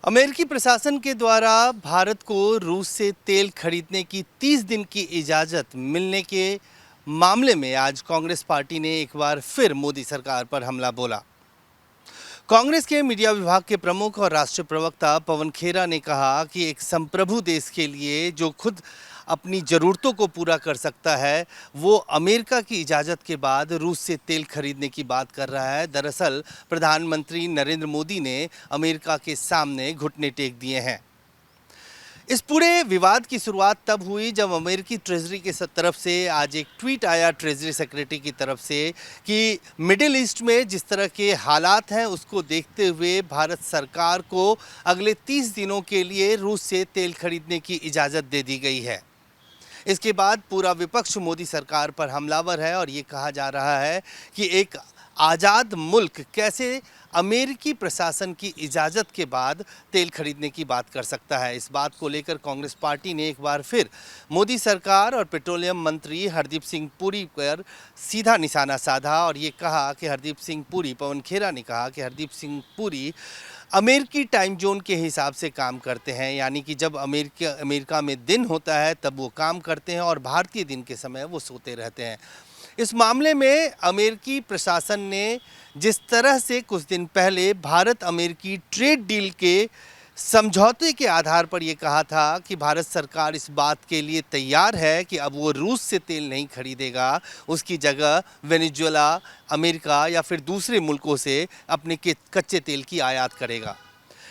अमेरिकी प्रशासन के द्वारा भारत को रूस से तेल खरीदने की 30 दिन की इजाज़त मिलने के मामले में आज कांग्रेस पार्टी ने एक बार फिर मोदी सरकार पर हमला बोला। कांग्रेस के मीडिया विभाग के प्रमुख और राष्ट्रीय प्रवक्ता पवन खेरा ने कहा कि एक संप्रभु देश के लिए जो खुद अपनी ज़रूरतों को पूरा कर सकता है, वो अमेरिका की इजाज़त के बाद रूस से तेल खरीदने की बात कर रहा है। दरअसल प्रधानमंत्री नरेंद्र मोदी ने अमेरिका के सामने घुटने टेक दिए हैं। इस पूरे विवाद की शुरुआत तब हुई जब अमेरिकी ट्रेजरी के तरफ से आज एक ट्वीट आया ट्रेजरी सेक्रेटरी की तरफ से कि मिडिल ईस्ट में जिस तरह के हालात हैं उसको देखते हुए भारत सरकार को अगले 30 दिनों के लिए रूस से तेल खरीदने की इजाज़त दे दी गई है। इसके बाद पूरा विपक्ष मोदी सरकार पर हमलावर है और ये कहा जा रहा है कि एक आज़ाद मुल्क कैसे अमेरिकी प्रशासन की इजाज़त के बाद तेल खरीदने की बात कर सकता है। इस बात को लेकर कांग्रेस पार्टी ने एक बार फिर मोदी सरकार और पेट्रोलियम मंत्री हरदीप सिंह पुरी पर सीधा निशाना साधा और ये कहा कि हरदीप सिंह पुरी, पवन खेरा ने कहा कि हरदीप सिंह पुरी अमेरिकी टाइम जोन के हिसाब से काम करते हैं, यानी कि जब अमेरिका में दिन होता है तब वो काम करते हैं और भारतीय दिन के समय वो सोते रहते हैं। इस मामले में अमेरिकी प्रशासन ने जिस तरह से कुछ दिन पहले भारत अमेरिकी ट्रेड डील के समझौते के आधार पर ये कहा था कि भारत सरकार इस बात के लिए तैयार है कि अब वो रूस से तेल नहीं खरीदेगा, उसकी जगह वेनेजुएला, अमेरिका या फिर दूसरे मुल्कों से अपने कच्चे तेल की आयात करेगा।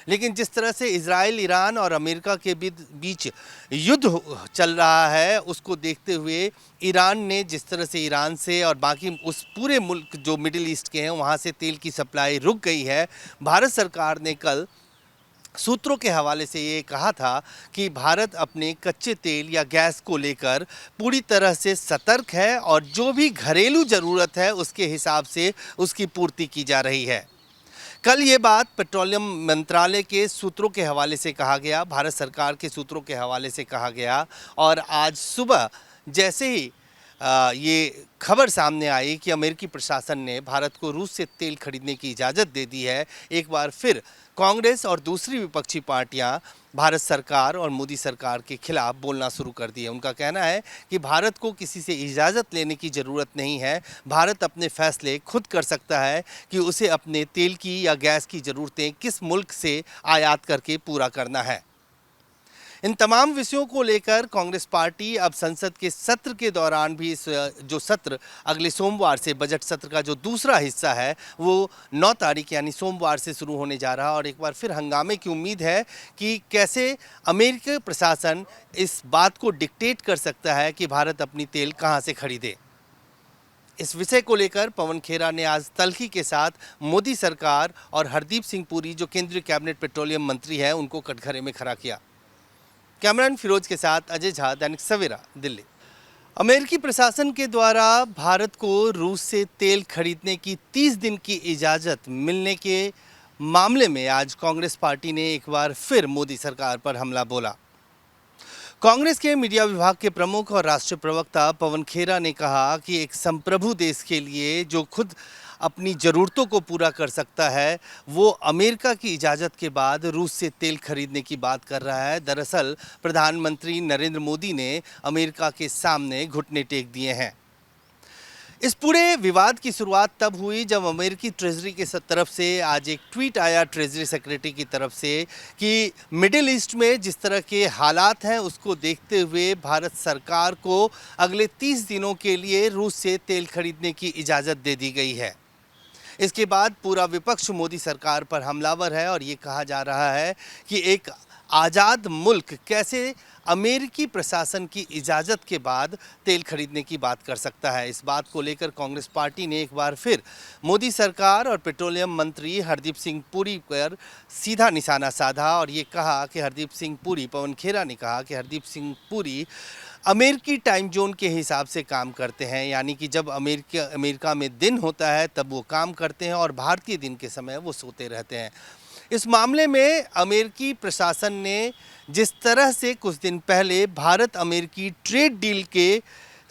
लेकिन जिस तरह से इजराइल, ईरान और अमेरिका के बीच युद्ध चल रहा है, उसको देखते हुए ईरान ने जिस तरह से ईरान से और बाकी उस पूरे मुल्क जो मिडिल ईस्ट के हैं वहाँ से तेल की सप्लाई रुक गई है। भारत सरकार ने कल सूत्रों के हवाले से ये कहा था कि भारत अपने कच्चे तेल या गैस को लेकर पूरी तरह से सतर्क है और जो भी घरेलू ज़रूरत है उसके हिसाब से उसकी पूर्ति की जा रही है। कल ये बात पेट्रोलियम मंत्रालय के सूत्रों के हवाले से कहा गया, भारत सरकार के सूत्रों के हवाले से कहा गया और आज सुबह जैसे ही ये खबर सामने आई कि अमेरिकी प्रशासन ने भारत को रूस से तेल खरीदने की इजाज़त दे दी है, एक बार फिर कांग्रेस और दूसरी विपक्षी पार्टियां भारत सरकार और मोदी सरकार के खिलाफ बोलना शुरू कर दिए। उनका कहना है कि भारत को किसी से इजाज़त लेने की ज़रूरत नहीं है, भारत अपने फैसले खुद कर सकता है कि उसे अपने तेल की या गैस की ज़रूरतें किस मुल्क से आयात करके पूरा करना है। इन तमाम विषयों को लेकर कांग्रेस पार्टी अब संसद के सत्र के दौरान भी इस जो सत्र अगले सोमवार से बजट सत्र का जो दूसरा हिस्सा है वो 9 तारीख यानी सोमवार से शुरू होने जा रहा है और एक बार फिर हंगामे की उम्मीद है कि कैसे अमेरिकी प्रशासन इस बात को डिक्टेट कर सकता है कि भारत अपनी तेल कहाँ से खरीदे। इस विषय को लेकर पवन खेरा ने आज तल्खी के साथ मोदी सरकार और हरदीप सिंह पुरी जो केंद्रीय कैबिनेट पेट्रोलियम मंत्री हैं उनको कटघरे में खड़ा किया। कैमरामैन फिरोज के साथ अजय झा, दैनिक सवेरा, दिल्ली। अमेरिकी प्रशासन के द्वारा भारत को रूस से तेल खरीदने की 30 दिन की इजाज़त मिलने के मामले में आज कांग्रेस पार्टी ने एक बार फिर मोदी सरकार पर हमला बोला। कांग्रेस के मीडिया विभाग के प्रमुख और राष्ट्रीय प्रवक्ता पवन खेरा ने कहा कि एक संप्रभु देश के लिए जो खुद अपनी ज़रूरतों को पूरा कर सकता है, वो अमेरिका की इजाज़त के बाद रूस से तेल खरीदने की बात कर रहा है। दरअसल प्रधानमंत्री नरेंद्र मोदी ने अमेरिका के सामने घुटने टेक दिए हैं। इस पूरे विवाद की शुरुआत तब हुई जब अमेरिकी ट्रेजरी के तरफ से आज एक ट्वीट आया ट्रेजरी सेक्रेटरी की तरफ से कि मिडिल ईस्ट में जिस तरह के हालात हैं उसको देखते हुए भारत सरकार को अगले 30 दिनों के लिए रूस से तेल खरीदने की इजाज़त दे दी गई है। इसके बाद पूरा विपक्ष मोदी सरकार पर हमलावर है और ये कहा जा रहा है कि एक आज़ाद मुल्क कैसे अमेरिकी प्रशासन की इजाज़त के बाद तेल खरीदने की बात कर सकता है। इस बात को लेकर कांग्रेस पार्टी ने एक बार फिर मोदी सरकार और पेट्रोलियम मंत्री हरदीप सिंह पुरी पर सीधा निशाना साधा और ये कहा कि हरदीप सिंह पुरी, पवन खेरा ने कहा कि हरदीप सिंह पुरी अमेरिकी टाइम जोन के हिसाब से काम करते हैं, यानी कि जब अमेरिका में दिन होता है तब वो काम करते हैं और भारतीय दिन के समय वो सोते रहते हैं। इस मामले में अमेरिकी प्रशासन ने जिस तरह से कुछ दिन पहले भारत अमेरिकी ट्रेड डील के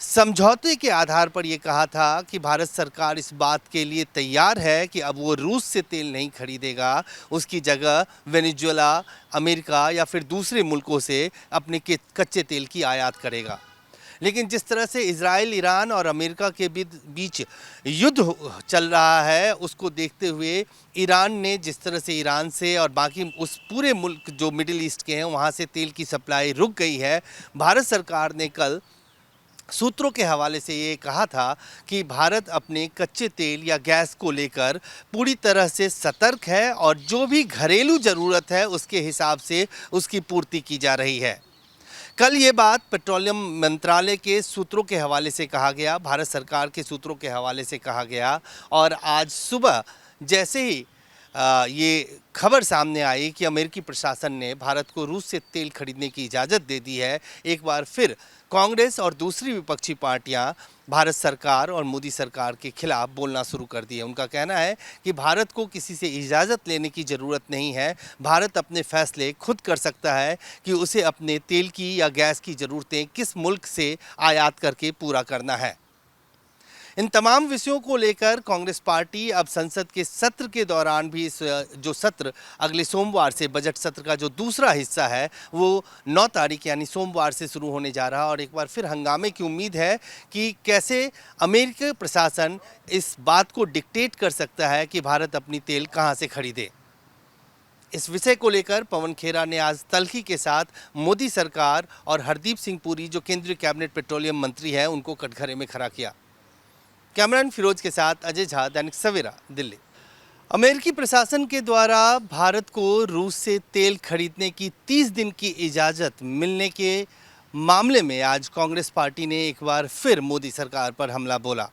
समझौते के आधार पर ये कहा था कि भारत सरकार इस बात के लिए तैयार है कि अब वो रूस से तेल नहीं खरीदेगा, उसकी जगह वेनेजुएला, अमेरिका या फिर दूसरे मुल्कों से अपने कच्चे तेल की आयात करेगा। लेकिन जिस तरह से इजराइल, ईरान और अमेरिका के बीच युद्ध चल रहा है, उसको देखते हुए ईरान ने जिस तरह से ईरान से और बाकी उस पूरे मुल्क जो मिडिल ईस्ट के हैं वहाँ से तेल की सप्लाई रुक गई है। भारत सरकार ने कल सूत्रों के हवाले से ये कहा था कि भारत अपने कच्चे तेल या गैस को लेकर पूरी तरह से सतर्क है और जो भी घरेलू ज़रूरत है उसके हिसाब से उसकी पूर्ति की जा रही है। कल ये बात पेट्रोलियम मंत्रालय के सूत्रों के हवाले से कहा गया, भारत सरकार के सूत्रों के हवाले से कहा गया। और आज सुबह जैसे ही ये खबर सामने आई कि अमेरिकी प्रशासन ने भारत को रूस से तेल खरीदने की इजाज़त दे दी है, एक बार फिर कांग्रेस और दूसरी विपक्षी पार्टियां भारत सरकार और मोदी सरकार के खिलाफ बोलना शुरू कर दी है। उनका कहना है कि भारत को किसी से इजाज़त लेने की ज़रूरत नहीं है, भारत अपने फैसले खुद कर सकता है कि उसे अपने तेल की या गैस की ज़रूरतें किस मुल्क से आयात करके पूरा करना है। इन तमाम विषयों को लेकर कांग्रेस पार्टी अब संसद के सत्र के दौरान भी इस जो सत्र अगले सोमवार से, बजट सत्र का जो दूसरा हिस्सा है वो 9 तारीख यानी सोमवार से शुरू होने जा रहा है। और एक बार फिर हंगामे की उम्मीद है कि कैसे अमेरिकी प्रशासन इस बात को डिक्टेट कर सकता है कि भारत अपनी तेल कहाँ से खरीदे। इस विषय को लेकर पवन खेरा ने आज तल्खी के साथ मोदी सरकार और हरदीप सिंह पुरी जो केंद्रीय कैबिनेट पेट्रोलियम मंत्री हैं उनको कटघरे में खड़ा किया। कैमरामैन फिरोज के साथ अजय झा, दैनिक सवेरा, दिल्ली। अमेरिकी प्रशासन के द्वारा भारत को रूस से तेल खरीदने की 30 दिन की इजाज़त मिलने के मामले में आज कांग्रेस पार्टी ने एक बार फिर मोदी सरकार पर हमला बोला।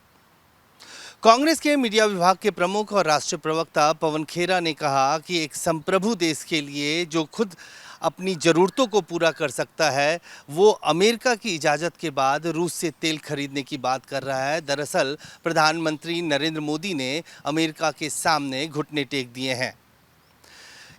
कांग्रेस के मीडिया विभाग के प्रमुख और राष्ट्रीय प्रवक्ता पवन खेरा ने कहा कि एक संप्रभु देश के लिए जो खुद अपनी ज़रूरतों को पूरा कर सकता है वो अमेरिका की इजाज़त के बाद रूस से तेल खरीदने की बात कर रहा है। दरअसल प्रधानमंत्री नरेंद्र मोदी ने अमेरिका के सामने घुटने टेक दिए हैं।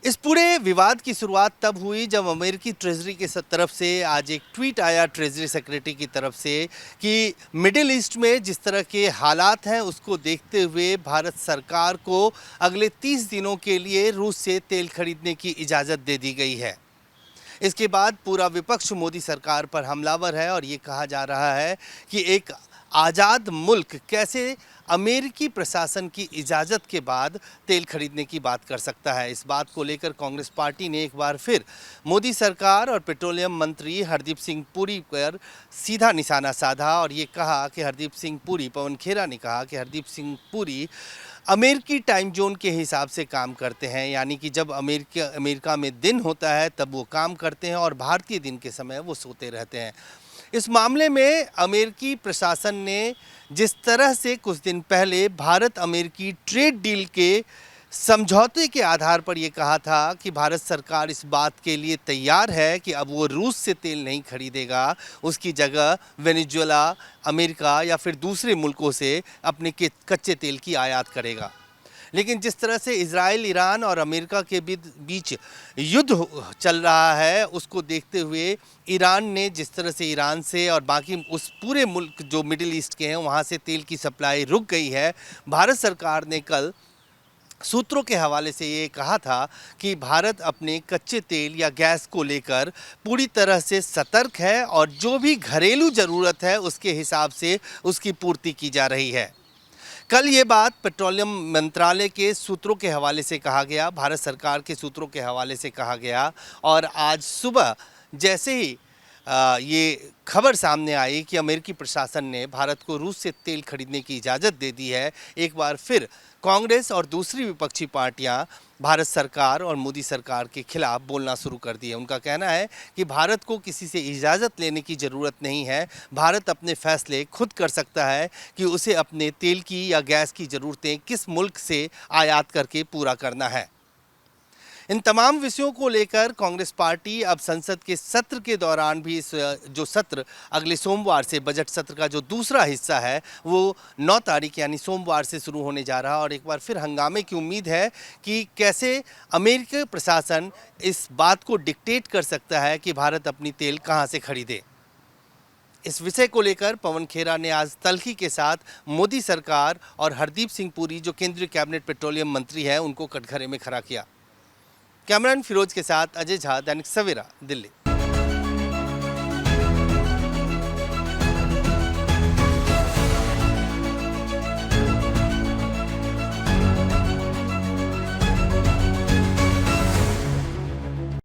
इस पूरे विवाद की शुरुआत तब हुई जब अमेरिकी ट्रेजरी के तरफ से आज एक ट्वीट आया ट्रेजरी सेक्रेटरी की तरफ से कि मिडिल ईस्ट में जिस तरह के हालात हैं उसको देखते हुए भारत सरकार को अगले 30 दिनों के लिए रूस से तेल खरीदने की इजाज़त दे दी गई है। इसके बाद पूरा विपक्ष मोदी सरकार पर हमलावर है और ये कहा जा रहा है कि एक आज़ाद मुल्क कैसे अमेरिकी प्रशासन की इजाज़त के बाद तेल खरीदने की बात कर सकता है। इस बात को लेकर कांग्रेस पार्टी ने एक बार फिर मोदी सरकार और पेट्रोलियम मंत्री हरदीप सिंह पुरी पर सीधा निशाना साधा और ये कहा कि हरदीप सिंह पुरी, पवन खेरा ने कहा कि हरदीप सिंह पुरी अमेरिकी टाइम जोन के हिसाब से काम करते हैं, यानी कि जब अमेरिका में दिन होता है तब वो काम करते हैं और भारतीय दिन के समय वो सोते रहते हैं। इस मामले में अमेरिकी प्रशासन ने जिस तरह से कुछ दिन पहले भारत अमेरिकी ट्रेड डील के समझौते के आधार पर ये कहा था कि भारत सरकार इस बात के लिए तैयार है कि अब वो रूस से तेल नहीं खरीदेगा, उसकी जगह वेनेजुएला, अमेरिका या फिर दूसरे मुल्कों से अपने कच्चे तेल की आयात करेगा। लेकिन जिस तरह से इजराइल, ईरान और अमेरिका के बीच युद्ध चल रहा है उसको देखते हुए ईरान ने जिस तरह से ईरान से और बाकी उस पूरे मुल्क जो मिडिल ईस्ट के हैं वहाँ से तेल की सप्लाई रुक गई है। भारत सरकार ने कल सूत्रों के हवाले से ये कहा था कि भारत अपने कच्चे तेल या गैस को लेकर पूरी तरह से सतर्क है और जो भी घरेलू ज़रूरत है उसके हिसाब से उसकी पूर्ति की जा रही है। कल ये बात पेट्रोलियम मंत्रालय के सूत्रों के हवाले से कहा गया, भारत सरकार के सूत्रों के हवाले से कहा गया। और आज सुबह जैसे ही ये खबर सामने आई कि अमेरिकी प्रशासन ने भारत को रूस से तेल खरीदने की इजाज़त दे दी है, एक बार फिर कांग्रेस और दूसरी विपक्षी पार्टियां भारत सरकार और मोदी सरकार के खिलाफ बोलना शुरू कर दी है। उनका कहना है कि भारत को किसी से इजाज़त लेने की ज़रूरत नहीं है, भारत अपने फैसले खुद कर सकता है कि उसे अपने तेल की या गैस की ज़रूरतें किस मुल्क से आयात करके पूरा करना है। इन तमाम विषयों को लेकर कांग्रेस पार्टी अब संसद के सत्र के दौरान भी इस जो सत्र अगले सोमवार से, बजट सत्र का जो दूसरा हिस्सा है वो 9 तारीख यानी सोमवार से शुरू होने जा रहा है। और एक बार फिर हंगामे की उम्मीद है कि कैसे अमेरिकी प्रशासन इस बात को डिक्टेट कर सकता है कि भारत अपनी तेल कहां से खरीदे। इस विषय को लेकर पवन खेरा ने आज तल्खी के साथ मोदी सरकार और हरदीप सिंह पुरी जो केंद्रीय कैबिनेट पेट्रोलियम मंत्री हैं उनको कटघरे में खड़ा किया। कैमरामैन फिरोज के साथ अजय झा, दैनिक सवेरा, दिल्ली।